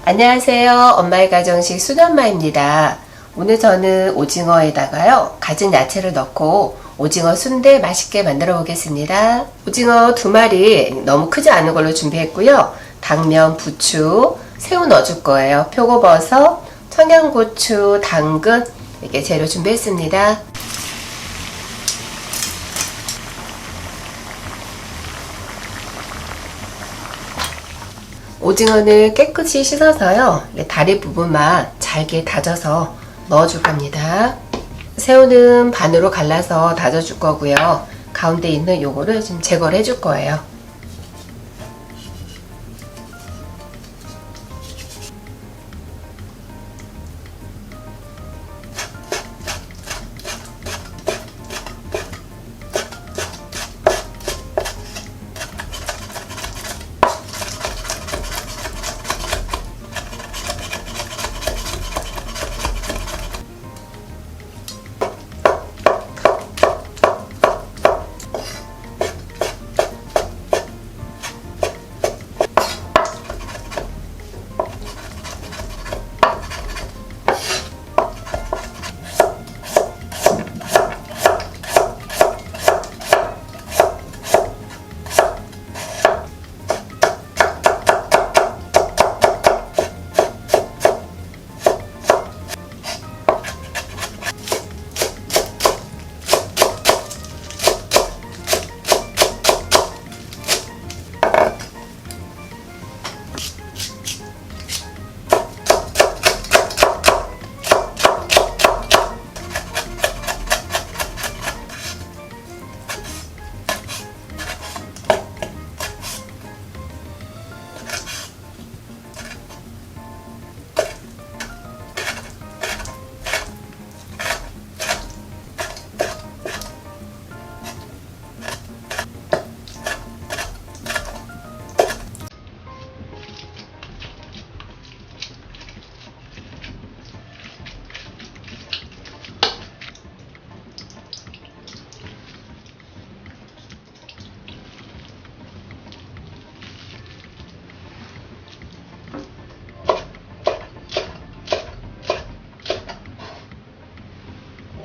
안녕하세요. 엄마의 가정식 순엄마입니다. 오늘 저는 오징어에다가요, 갖은 야채를 넣고 오징어 순대 맛있게 만들어 보겠습니다. 오징어 2마리 너무 크지 않은 걸로 준비했고요. 당면, 부추, 새우 넣어줄 거예요. 표고버섯, 청양고추, 당근 이렇게 재료 준비했습니다. 오징어는 깨끗이 씻어서요, 다리 부분만 잘게 다져서 넣어줄 겁니다. 새우는 반으로 갈라서 다져줄 거고요. 가운데 있는 요거를 지금 제거를 해줄 거예요.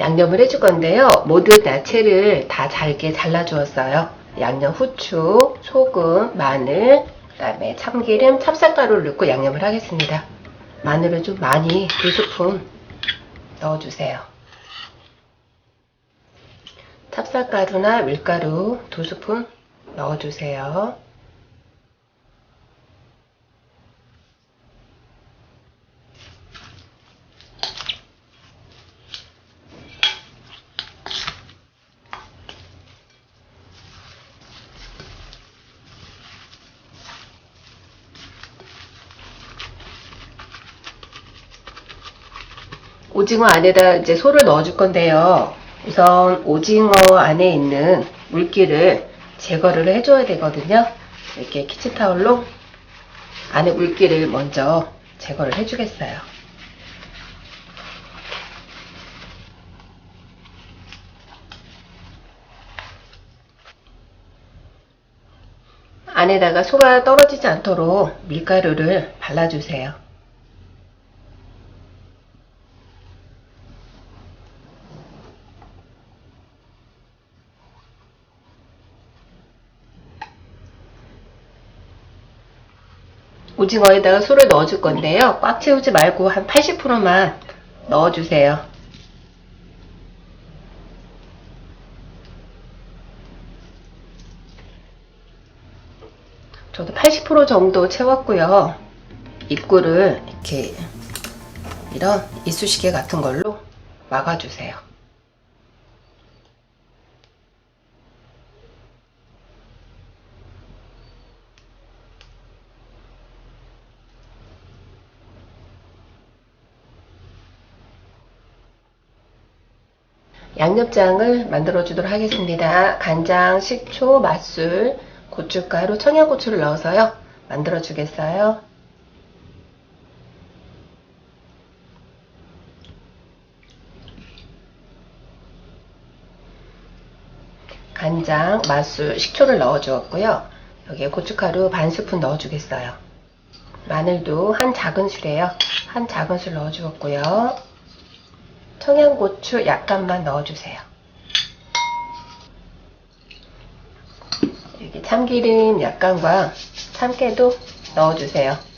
양념을 해줄 건데요. 모든 야채를 다 잘게 잘라 주었어요. 양념 후추, 소금, 마늘, 그 다음에 참기름, 찹쌀가루를 넣고 양념을 하겠습니다. 마늘을 좀 많이 2스푼 넣어주세요. 찹쌀가루나 밀가루 2스푼 넣어주세요. 오징어 안에다 이제 소를 넣어줄 건데요. 우선 오징어 안에 있는 물기를 제거를 해줘야 되거든요. 이렇게 키친타올로 안에 물기를 먼저 제거를 해주겠어요. 안에다가 소가 떨어지지 않도록 밀가루를 발라주세요. 오징어에다가 소를 넣어줄 건데요. 꽉 채우지 말고 한 80%만 넣어주세요. 저도 80% 정도 채웠고요. 입구를 이렇게 이런 이쑤시개 같은 걸로 막아주세요. 양념장을 만들어 주도록 하겠습니다. 간장, 식초, 맛술, 고춧가루, 청양고추를 넣어서요. 만들어 주겠어요. 간장, 맛술, 식초를 넣어 주었고요. 여기에 고춧가루 반 스푼 넣어 주겠어요. 마늘도 한 작은술이에요. 한 작은술 넣어주었고요. 청양고추 약간만 넣어주세요. 이렇게 참기름 약간과 참깨도 넣어주세요.